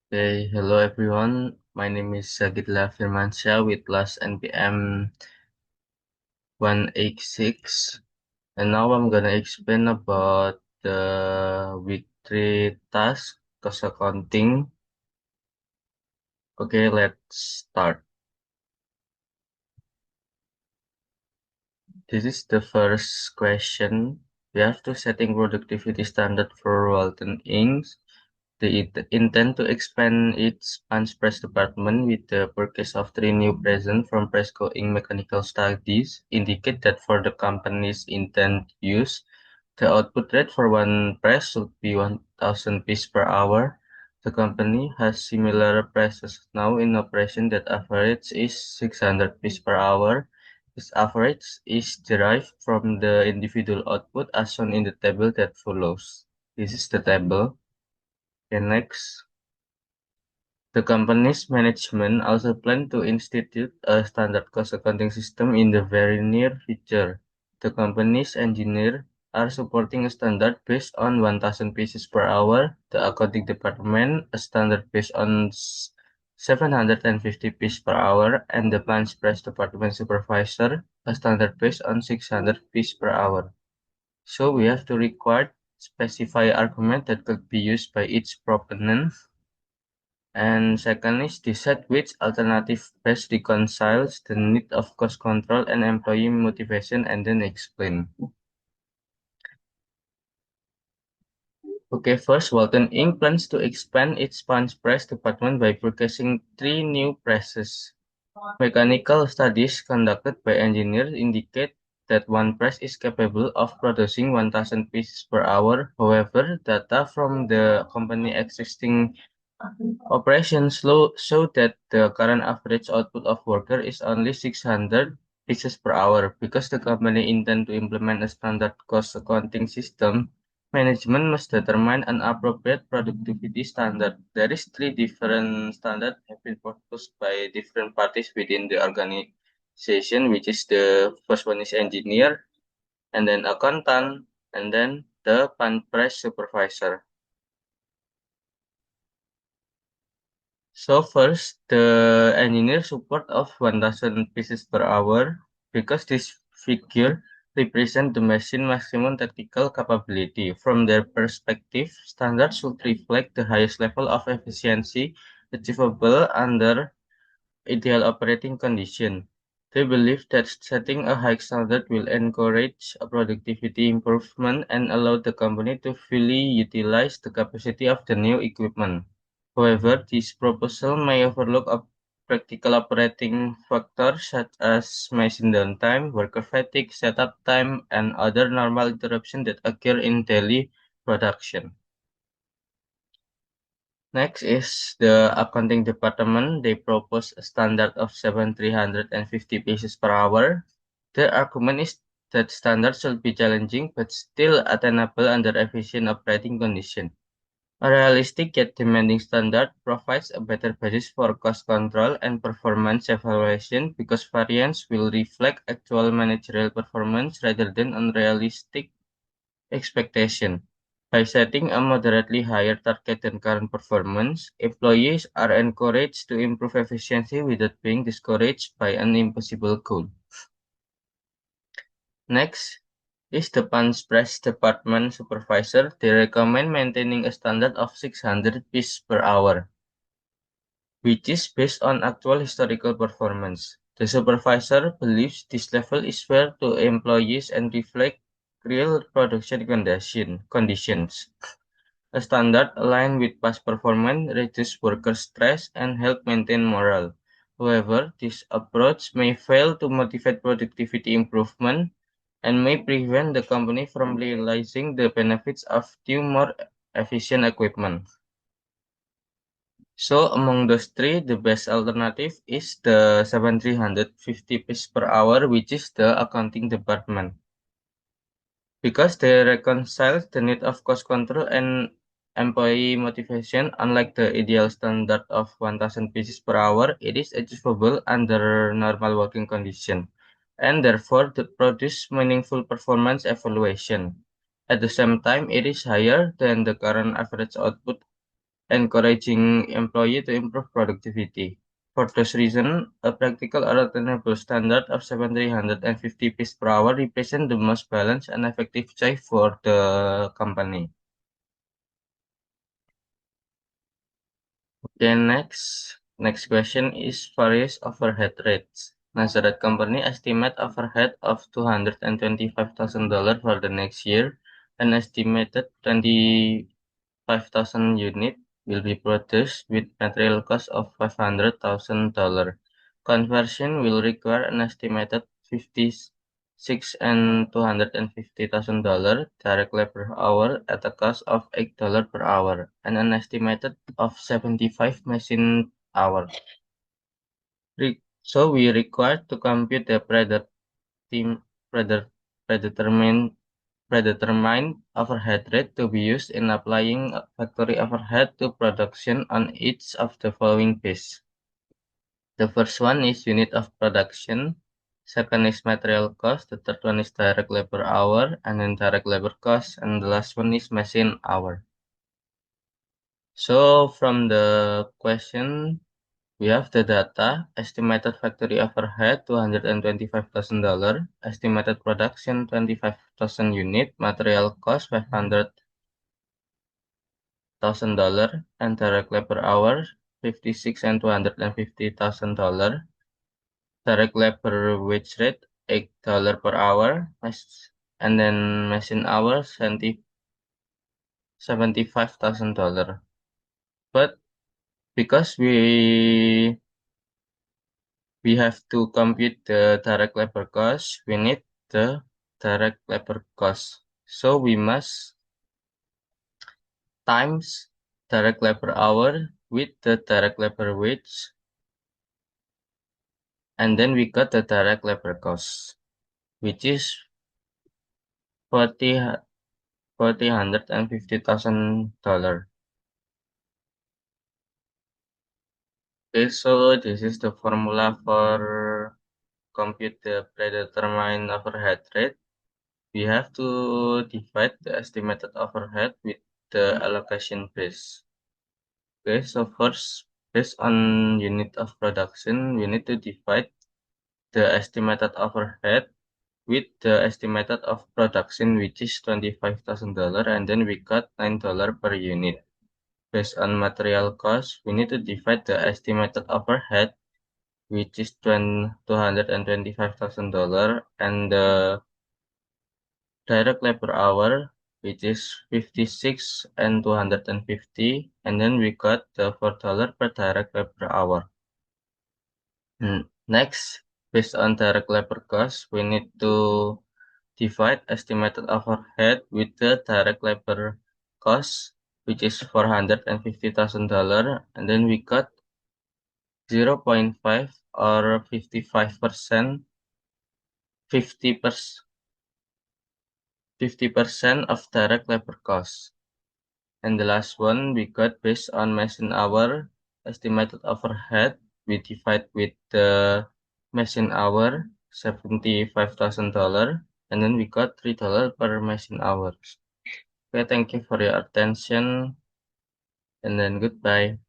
Hey, hello everyone. My name is Sagitla Firmansyah with last NPM 186, and now I'm gonna explain about the week 3 task, cost accounting. Okay, let's start. This is the first question. We have to setting productivity standard for Walton Inc. They intend to expand its funds press department with the purchase of three new presents from Presco Inc. Mechanical Studies indicate that for the company's intended use, the output rate for one press should be 1,000 pieces per hour. The company has similar presses now in operation that average is 600 pieces per hour. This average is derived from the individual output as shown in the table that follows. This is the table. Okay, next. The company's management also plans to institute a standard cost accounting system in the very near future. The company's engineers are supporting a standard based on 1,000 pieces per hour, the accounting department a standard based on 750 pieces per hour, and the plans press department supervisor a standard based on 600 pieces per hour. So we have to require specify argument that could be used by each proponent. And second is decide which alternative best reconciles the need of cost control and employee motivation and then explain. Okay, first, Walton Inc. plans to expand its punch press department by purchasing three new presses. Mechanical studies conducted by engineers indicate that one press is capable of producing 1,000 pieces per hour. However, data from the company existing operations show that the current average output of worker is only 600 pieces per hour. Because the company intend to implement a standard cost accounting system, management must determine an appropriate productivity standard. There is three different standards have been proposed by different parties within the organization, which is the first one is engineer, and then accountant, and then the pan press supervisor. So first, the engineer support of 1,000 pieces per hour because this figure represent the machine maximum technical capability. From their perspective, standards should reflect the highest level of efficiency achievable under ideal operating condition. They believe that setting a high standard will encourage a productivity improvement and allow the company to fully utilize the capacity of the new equipment. However, this proposal may overlook a practical operating factors such as machine downtime, worker fatigue, setup time, and other normal interruptions that occur in daily production. Next is the accounting department. They propose a standard of 7,350 pieces per hour. Their argument is that standards should be challenging but still attainable under efficient operating conditions. A realistic yet demanding standard provides a better basis for cost control and performance evaluation because variance will reflect actual managerial performance rather than unrealistic expectation. By setting a moderately higher target than current performance, employees are encouraged to improve efficiency without being discouraged by an impossible goal. Next is the Punch Press Department Supervisor. They recommend maintaining a standard of 600 pieces per hour, which is based on actual historical performance. The supervisor believes this level is fair to employees and reflect real production conditions. A standard aligned with past performance reduces worker stress and help maintain morale. However, this approach may fail to motivate productivity improvement and may prevent the company from realizing the benefits of new more efficient equipment. So among those three, the best alternative is the 7,350 pieces per hour, which is the accounting department. Because they reconcile the need of cost control and employee motivation, unlike the ideal standard of 1,000 pieces per hour, it is achievable under normal working conditions, and therefore to produce meaningful performance evaluation. At the same time, it is higher than the current average output encouraging employee to improve productivity. For this reason, a practical or attainable standard of 750 piece per hour represents the most balanced and effective choice for the company. Okay, next question is various overhead rates. Nazareth Company estimate overhead of $225,000 for the next year, an estimated 25,000 units will be produced with material cost of $500,000. Conversion will require an estimated 56 and $250,000 direct labor hour at a cost of $8 per hour and an estimated of 75 machine hours. So we require to compute the predetermined predetermined overhead rate to be used in applying factory overhead to production on each of the following bases. The first one is unit of production, second is material cost, the third one is direct labor hour, and then direct labor cost, and the last one is machine hour. So from the question, we have the data, estimated factory overhead $225,000, estimated production 25,000 unit, material cost $500,000, and direct labor hour 56 and $250,000. Direct labor wage rate $8 per hour, and then machine hours $75,000. But because we have to compute the direct labor cost, we need the direct labor cost. So we must times direct labor hour with the direct labor wage, and then we got the direct labor cost, which is 150,000 dollars. Okay, so this is the formula for compute the predetermined overhead rate. We have to divide the estimated overhead with the allocation base. Okay, so first, based on unit of production, we need to divide the estimated overhead with the estimated of production, which is $25,000, and then we got $9 per unit. Based on material cost, we need to divide the estimated overhead, which is $225,000, and the direct labor hour, which is 56 and 250, and then we got the $4 per direct labor hour. Next, based on direct labor cost, we need to divide estimated overhead with the direct labor cost, which is $450,000, and then we got 0.5 or 55%, 50% of direct labor cost. And the last one we got based on machine hour estimated overhead. We divide with the machine hour $75,000, and then we got $3 per machine hour. Okay, thank you for your attention, and then goodbye.